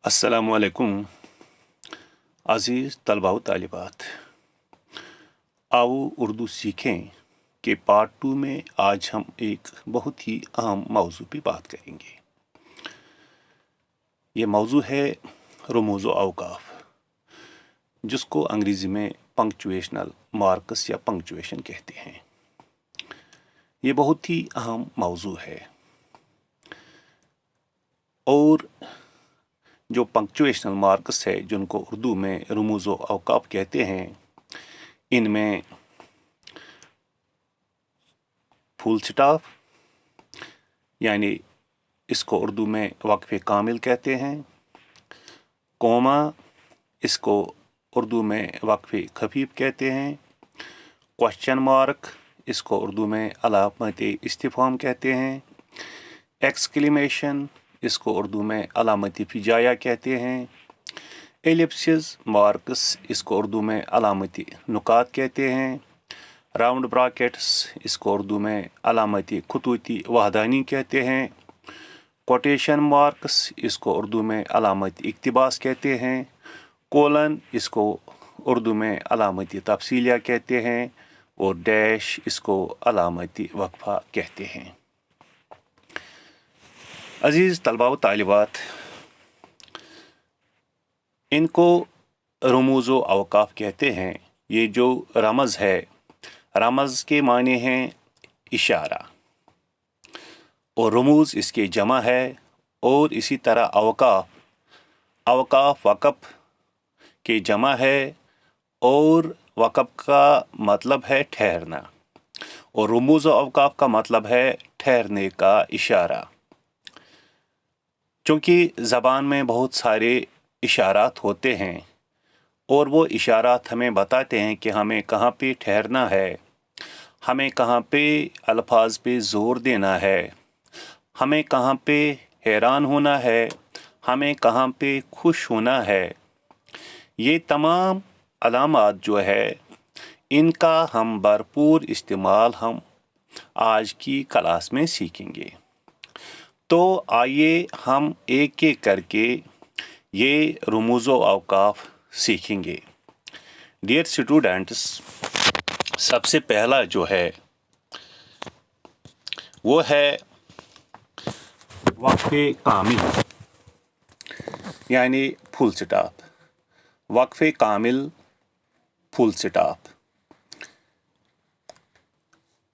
अस्सलामुअलैकुम अज़ीज़ तलबा व तालिबात। आओ उर्दू सीखें के पार्ट 2 में आज हम एक बहुत ही अहम मौजू पे बात करेंगे। ये मौजू है रमूज़ व औक़ाफ़, जिसको अंग्रेज़ी में पंक्चुएशनल मार्क्स या पंक्चुएशन कहते हैं। ये बहुत ही अहम मौजू है और जो पंक्चुएशनल मार्क्स है जिनको उर्दू में रमूज़ व औक़ाफ़ कहते हैं, इनमें फुल स्टॉप यानी इसको उर्दू में वक्फ़े कामिल कहते हैं, कोमा इसको उर्दू में वक्फ़े खफ़ीफ़ कहते हैं, क्वेश्चन मार्क इसको उर्दू में अलामत इस्तिफ़हाम कहते हैं, एक्सक्लेमेशन इसको उर्दू में अलामत फ़िजाया कहते हैं, एलिप्सिस मार्क्स इसको उर्दू में अलामत नुकात कहते हैं, राउंड ब्रैकेट्स इसको उर्दू में अलामत ख़ुतूती वहदानी कहते हैं, कोटेशन मार्क्स इसको उर्दू में अलामत इक़्तिबास कहते हैं, कोलन इसको उर्दू में अलामत तफसीलिया कहते हैं और डैश इसको अलामत वक्फ़ा कहते हैं। अज़ीज़ तलबा व तालिबात, इनको रमूज़ व औक़ाफ़ कहते हैं। ये जो रमज़ है, रमज़ के माने हैं इशारा और रमूज़ इसके जमा है, और इसी तरह औक़ाफ़ वक़फ़ के जमा है और वक़फ़ का मतलब है ठहरना और रमूज़ व औक़ाफ़ का मतलब है ठहरने का इशारा। चूँकि ज़बान में बहुत सारे इशारात होते हैं और वो इशारात हमें बताते हैं कि हमें कहाँ पे ठहरना है, हमें कहाँ पे अल्फाज पे ज़ोर देना है, हमें कहाँ पे हैरान होना है, हमें कहाँ पे खुश होना है। ये तमाम अलामात जो है, इनका हम भरपूर इस्तेमाल हम आज की क्लास में सीखेंगे। तो आइए हम एक एक करके ये रमूज़ व औक़ाफ़ सीखेंगे। डियर स्टूडेंट्स, सबसे पहला जो है वो है वक्फ़े कामिल यानी फुल स्टॉप। वक्फ़े कामिल फुल स्टॉप।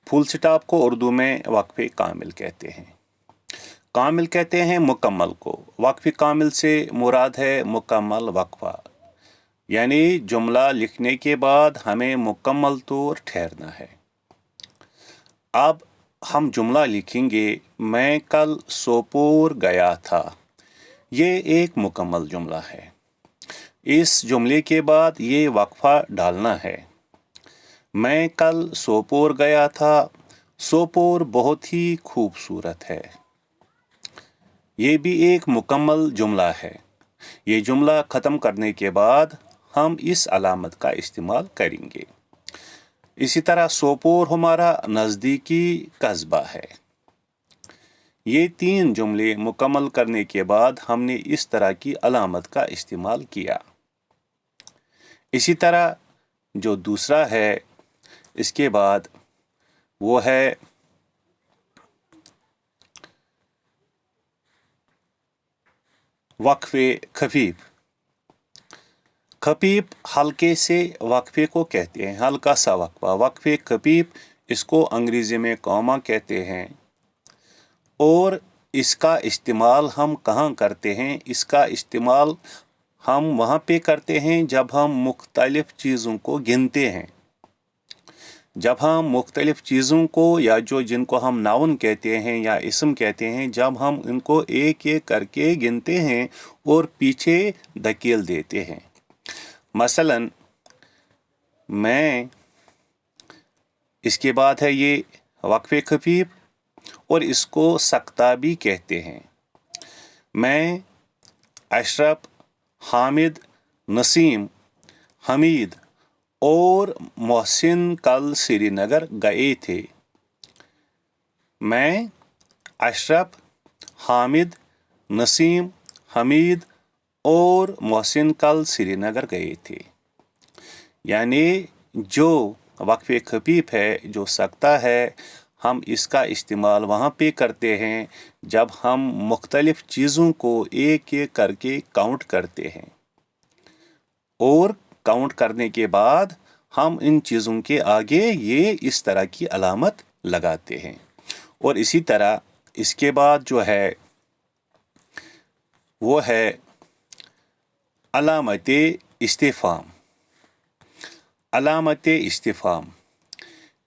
फुल स्टॉप को उर्दू में वक्फ़े कामिल कहते हैं। कामिल कहते हैं मुकम्मल को। वक्फ़े कामिल से मुराद है मुकम्मल वक्फ़ा, यानी जुमला लिखने के बाद हमें मुकम्मल तौर ठहरना है। अब हम जुमला लिखेंगे, मैं कल सोपोर गया था। ये एक मुकम्मल जुमला है। इस जुमले के बाद ये वक्फ़ा डालना है। मैं कल सोपोर गया था। सोपोर बहुत ही खूबसूरत है। ये भी एक मुकम्मल जुमला है। ये जुमला ख़त्म करने के बाद हम इस अलामत का इस्तेमाल करेंगे। इसी तरह सोपोर हमारा नज़दीकी कस्बा है। ये तीन जुमले मुकम्मल करने के बाद हमने इस तरह की अलामत का इस्तेमाल किया। इसी तरह जो दूसरा है इसके बाद वो है वक्फ़े खफ़ीफ़। खफ़ीफ़ हल्के से वक्फ़े को कहते हैं, हल्का सा वक्फ़ा। वक्फ़े खफ़ीफ़ इसको अंग्रेज़ी में कोमा कहते हैं और इसका इस्तेमाल हम कहाँ करते हैं? इसका इस्तेमाल हम वहाँ पे करते हैं जब हम मुख्तलिफ़ चीज़ों को गिनते हैं। जब हम मुख्तलिफ़ चीज़ों को या जिनको हम नाउन कहते हैं या इसम कहते हैं, जब हम इनको एक एक करके गिनते हैं और पीछे धकेल देते हैं। मसलन मैं, इसके बाद है ये वक्फ़े खफ़ीफ़ और इसको सकता भी कहते हैं। मैं, अशरफ, हामिद, नसीम, हमीद और मोहसिन कल श्रीनगर गए थे। मैं, अशरफ, हामिद, नसीम, हमीद और मोहसिन कल श्रीनगर गए थे। यानी जो वक्फ खफीफ है, जो सकता है, हम इसका इस्तेमाल वहाँ पे करते हैं जब हम मुख्तलिफ चीज़ों को एक एक करके काउंट करते हैं, और काउंट करने के बाद हम इन चीज़ों के आगे ये इस तरह की अलामत लगाते हैं। और इसी तरह इसके बाद जो है वो है अलामत इस्तिफ़ाम। अलामत इस्तिफ़ाम,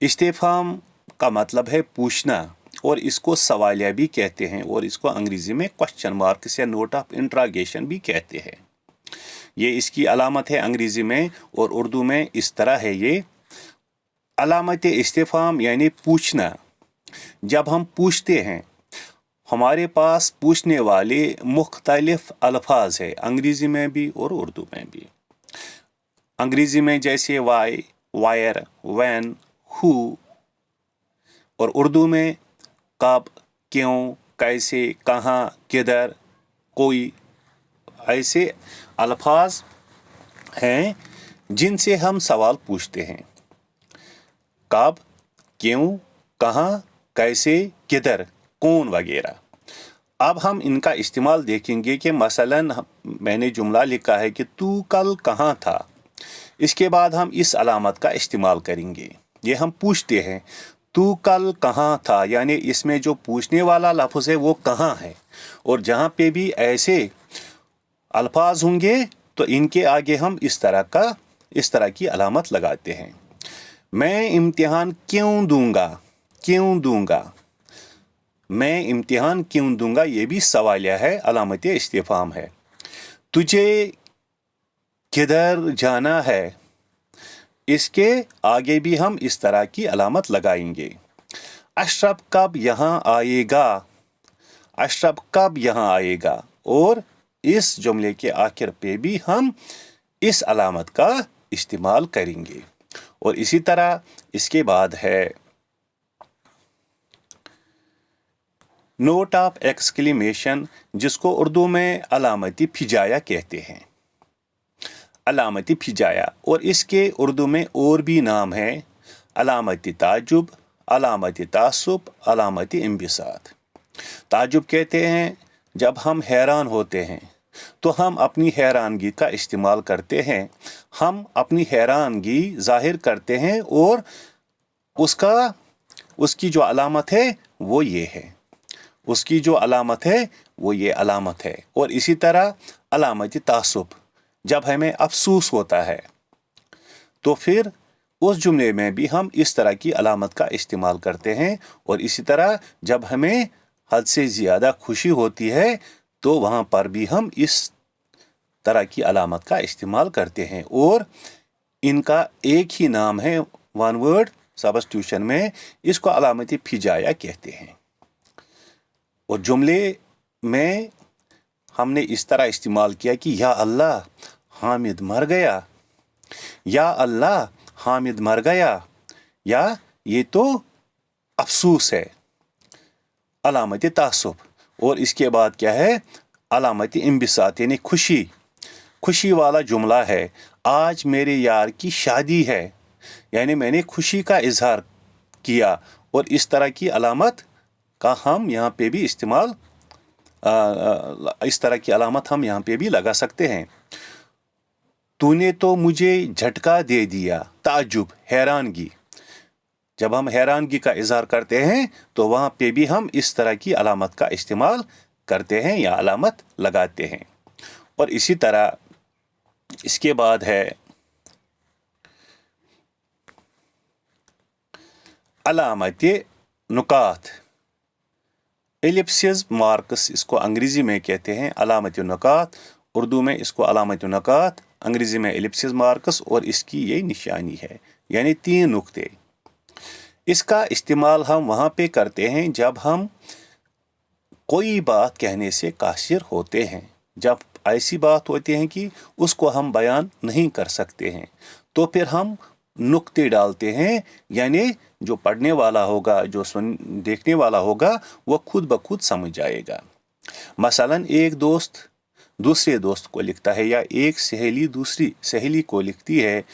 इस्तिफ़ाम का मतलब है पूछना, और इसको सवालिया भी कहते हैं, और इसको अंग्रेज़ी में क्वेश्चन मार्क्स या नोट ऑफ इंट्रागेशन भी कहते हैं। ये इसकी अलामत है अंग्रेज़ी में, और उर्दू में इस तरह है ये अलामत इस्तिफ़ाम यानी पूछना। जब हम पूछते हैं, हमारे पास पूछने वाले मुख्तलिफ अल्फाज है, अंग्रेज़ी में भी और उर्दू में भी। अंग्रेज़ी में जैसे वाई, वायर, व्हेन, हु, और उर्दू में कब, क्यों, कैसे, कहाँ, किधर, कोई, ऐसे अल्फाज हैं जिनसे हम सवाल पूछते हैं। कब, क्यों, कहाँ, कैसे, किधर, कौन वगैरह। अब हम इनका इस्तेमाल देखेंगे कि मसलन मैंने जुमला लिखा है कि तू कल कहाँ था। इसके बाद हम इस अलामत का इस्तेमाल करेंगे। ये हम पूछते हैं तू कल कहाँ था, यानी इसमें जो पूछने वाला लफ्ज़ है वो कहाँ है, और जहाँ पे भी ऐसे अल्फाज होंगे तो इनके आगे हम इस तरह की अलामत लगाते हैं। मैं इम्तिहान क्यों दूंगा, क्यों दूंगा, मैं इम्तिहान क्यों दूंगा, ये भी सवालिया है, अलामत इस्तिफ़ाम है। तुझे किधर जाना है, इसके आगे भी हम इस तरह की अलामत लगाएंगे। अशरफ कब यहाँ आएगा, अशरफ कब यहाँ आएगा, और इस जुमले के आखिर पे भी हम इस अलामत का इस्तेमाल करेंगे। और इसी तरह इसके बाद है नोट ऑफ एक्सक्लेमेशन, जिसको उर्दू में अलामती फिजाया कहते हैं। अलामती फिजाया, और इसके उर्दू में और भी नाम है अलामती ताजुब, अलामती तासुब, अलामती इंबिसात। ताजुब कहते हैं जब हम हैरान होते हैं तो हम अपनी हैरानगी का इस्तेमाल करते हैं, हम अपनी हैरानगी जाहिर करते हैं, और उसकी जो अलामत है वो ये है, उसकी जो अलामत है वो ये अलामत है। और इसी तरह अलामती तासुब, जब हमें अफसोस होता है तो फिर उस जुमले में भी हम इस तरह की अलामत का इस्तेमाल करते हैं। और इसी तरह जब हमें हद से ज़्यादा खुशी होती है तो वहाँ पर भी हम इस तरह की अलामत का इस्तेमाल करते हैं, और इनका एक ही नाम है, वन वर्ड सब्स्टिट्यूशन में, इसको अलामती फिजाया कहते हैं। और जुमले में हमने इस तरह इस्तेमाल किया कि या अल्लाह हामिद मर गया, या अल्लाह हामिद मर गया, या ये तो अफसोस है, अलामत तासुब। और इसके बाद क्या है, अलामत इंबिसात यानी खुशी, खुशी वाला जुमला है। आज मेरे यार की शादी है, यानी मैंने खुशी का इजहार किया, और इस तरह की अलामत का हम यहाँ पे भी इस्तेमाल इस तरह की अलामत हम यहाँ पे भी लगा सकते हैं। तूने तो मुझे झटका दे दिया, ताजुब हैरानगी, जब हम हैरानगी का इजहार करते हैं तो वहाँ पे भी हम इस तरह की अलामत का इस्तेमाल करते हैं या अलामत लगाते हैं। और इसी तरह इसके बाद है अलामत नुकात, एलिप्सिस मार्क्स इसको अंग्रेज़ी में कहते हैं अलामत नुकात, उर्दू में इसको अलामत नुकात, अंग्रेज़ी में एलिप्सिस मार्क्स, और इसकी ये निशानी है, यानी 3 नुक्ते। इसका इस्तेमाल हम वहाँ पे करते हैं जब हम कोई बात कहने से कासिर होते हैं, जब ऐसी बात होती है कि उसको हम बयान नहीं कर सकते हैं, तो फिर हम नुक्ते डालते हैं, यानी जो पढ़ने वाला होगा, जो देखने वाला होगा, वो खुद ब खुद समझ जाएगा। मसलन एक दोस्त दूसरे दोस्त को लिखता है, या एक सहेली दूसरी सहेली को लिखती है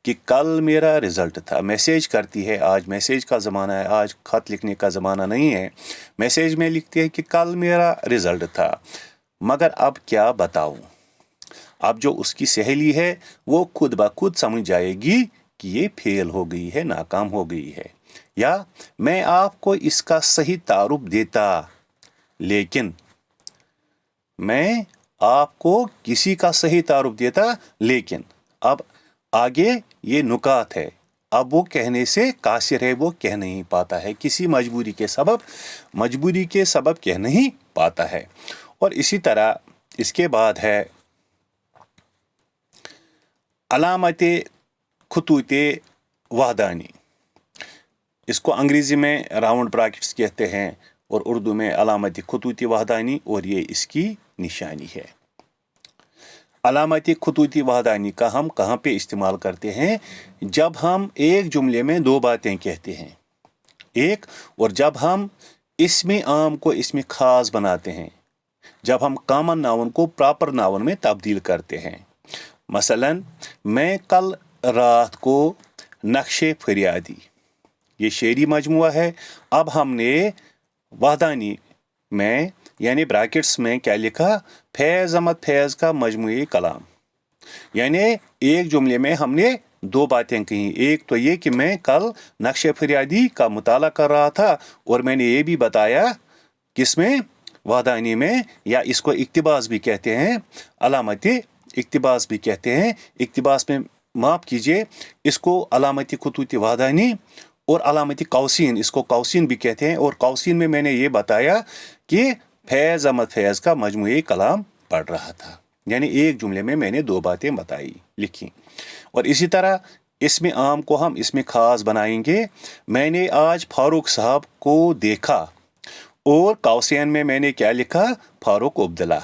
कि कल मेरा रिजल्ट था, मैसेज करती है। आज मैसेज का ज़माना है, आज ख़त लिखने का ज़माना नहीं है। मैसेज में लिखती है कि कल मेरा रिजल्ट था, मगर अब क्या बताऊं। अब जो उसकी सहेली है वो खुद ब खुद समझ जाएगी कि ये फेल हो गई है, नाकाम हो गई है। या मैं आपको इसका सही तारुफ देता, लेकिन मैं आपको किसी का सही तारुफ देता, लेकिन अब आगे ये नुकात है। अब वो कहने से कासिर है, वो कह नहीं पाता है, किसी मजबूरी के सबब कह नहीं पाता है। और इसी तरह इसके बाद है अलामत खुतूत वहदानी। इसको अंग्रेज़ी में राउंड ब्रैकेट्स कहते हैं और उर्दू में अलामत खुतूत वहदानी, और ये इसकी निशानी है। अलामत खुतूत वहदानी का हम कहाँ पे इस्तेमाल करते हैं? जब हम एक जुमले में दो बातें कहते हैं, एक, और जब हम इसमें आम को इसमें ख़ास बनाते हैं, जब हम कॉमन नाउन को प्रॉपर नाउन में तब्दील करते हैं। मसलन, मैं कल रात को नक्शे फरियादी, ये शेरी मजमुआ है। अब हमने वहदानी में यानी ब्रैकेट्स में क्या लिखा? फैज़ अहमद फैज़ का मजमूई कलाम। यानी एक जुमले में हमने दो बातें कही। एक तो ये कि मैं कल नक्शे फरियादी का मुताला कर रहा था, और मैंने ये भी बताया किसमें? वहदानी में, या इसको इक्तिबास भी कहते हैं, अलामत इक्तिबास भी कहते हैं। इक्तिबास में माफ़ कीजिए, इसको अलामत खुतूत वहदानी और अलामत कौसीन, इसको कौसीन भी कहते हैं। और कौसीन में मैंने ये बताया कि फैज़ अहमद फैज़ का मजमूई कलाम पढ़ रहा था, यानी एक जुमले में मैंने दो बातें बताई, लिखी। और इसी तरह इसमें आम को हम इसमें ख़ास बनाएंगे। मैंने आज फारूक साहब को देखा, और कौसियन में मैंने क्या लिखा? फारूक अब्दुल्ला।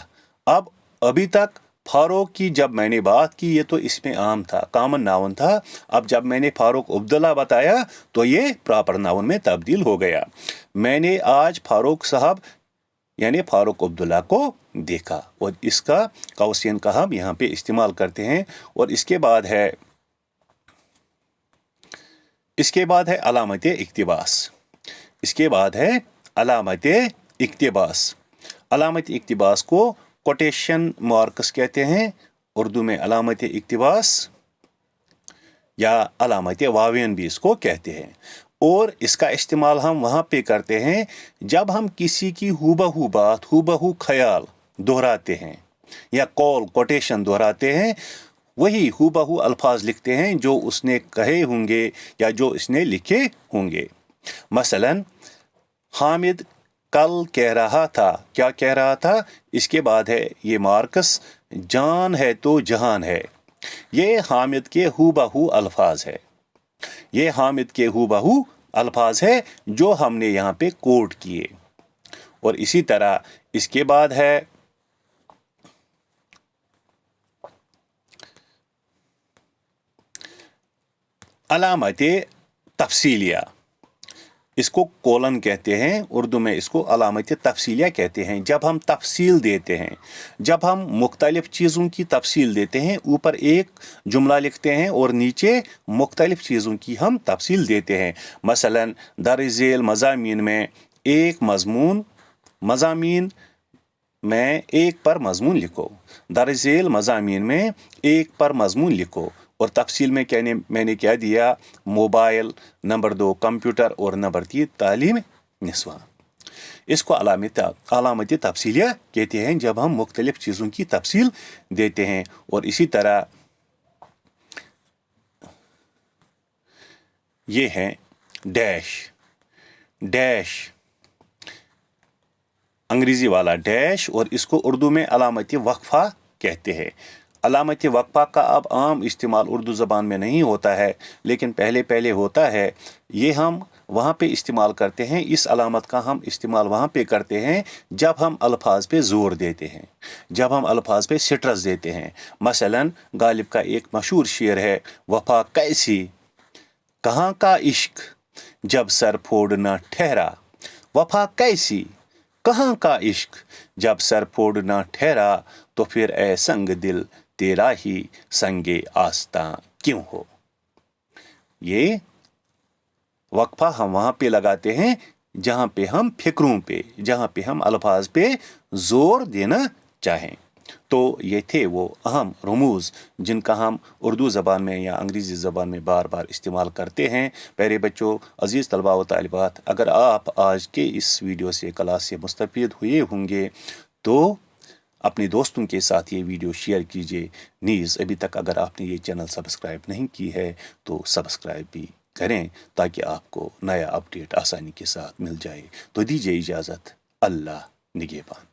अब अभी तक फारूक की जब मैंने बात की, ये तो इसमें आम था, कॉमन नाउन था। अब जब मैंने फारूक अब्दुल्ला बताया तो ये प्रॉपर नाउन में तब्दील हो गया। मैंने आज फारूक साहब यानी फारूक अब्दुल्ला को देखा, और इसका कौसियन का हम यहाँ पे इस्तेमाल करते हैं। और इसके बाद है अलामत इक्तिबास। इसके बाद है अलामत इक्तिबास। अलामत इक्तिबास को कोटेशन मार्क्स कहते हैं, उर्दू में अलामत इक्तिबास या अलामत वावियन भी इसको कहते हैं। और इसका इस्तेमाल हम वहाँ पे करते हैं जब हम किसी की हूबहू बात, हूबहू ख्याल दोहराते हैं, या कॉल कोटेशन दोहराते हैं, वही हूबहू अल्फाज लिखते हैं जो उसने कहे होंगे या जो उसने लिखे होंगे। मसलन, हामिद कल कह रहा था, क्या कह रहा था? इसके बाद है ये मार्क्स, जान है तो जहान है। ये हामिद के हूबहू अल्फाज है, ये हामिद के हूबहू अल्फाज है जो हमने यहाँ पे कोट किए। और इसी तरह इसके बाद है अलामत तफसीलिया। इसको कोलन कहते हैं, उर्दू में इसको अलामत तफसीलिया कहते हैं। जब हम तफसील देते हैं, जब हम मुख्तलिफ चीज़ों की तफसील देते हैं, ऊपर एक जुमला लिखते हैं और नीचे मुख्तलिफ चीज़ों की हम तफसील देते हैं। मसलन, दरज़ेल मज़ामीन में एक मज़ामीन में एक पर मज़मून लिखो, दरज़ेल मज़ामीन में एक पर मज़मून लिखो। और तफसील में मैंने क्या दिया? मोबाइल, नंबर 2 कंप्यूटर, और नंबर 3 तालीम निस्वा। इसको अलामत तफसीलिया कहते हैं जब हम मुख्तलिफ चीज़ों की तफसील देते हैं। और इसी तरह ये है डैश, अंग्रेज़ी वाला डैश, और इसको उर्दू में अलामत वक्फा कहते हैं। अलामत वक्फा का अब आम इस्तेमाल उर्दू ज़बान में नहीं होता है, लेकिन पहले होता है। ये हम वहाँ पे इस्तेमाल करते हैं। इस अलामत का हम इस्तेमाल वहाँ पे करते हैं जब हम अल्फाज पे ज़ोर देते हैं, जब हम अल्फाज पे स्ट्रेस देते हैं। मसलन, गालिब का एक मशहूर शेर है, वफा कैसी कहाँ का इश्क जब सर फोड़ना ठहरा। वफा कैसी کہاں کا عشق جب سر پھوڑنا ٹھہرا تو پھر اے سنگ دل تیرا ہی سنگ آستاں کیوں ہو۔ یہ وقفہ ہم وہاں پہ لگاتے ہیں جہاں پہ ہم فکروں پہ، جہاں پہ ہم الفاظ پہ زور دینا چاہیں۔ تو یہ تھے وہ اہم رموز جن کا ہم اردو زبان میں یا انگریزی زبان میں بار بار استعمال کرتے ہیں۔ پیارے بچوں، عزیز طلباء و طالبات، اگر آپ آج کے اس ویڈیو سے کلاس سے مستفید ہوئے ہوں گے تو اپنے دوستوں کے ساتھ یہ ویڈیو شیئر کیجیے۔ نیز ابھی تک اگر آپ نے یہ چینل سبسکرائب نہیں کی ہے تو سبسکرائب بھی کریں تاکہ آپ کو نیا اپڈیٹ آسانی کے ساتھ مل جائے۔ تو دیجیے اجازت، اللہ نگہبان۔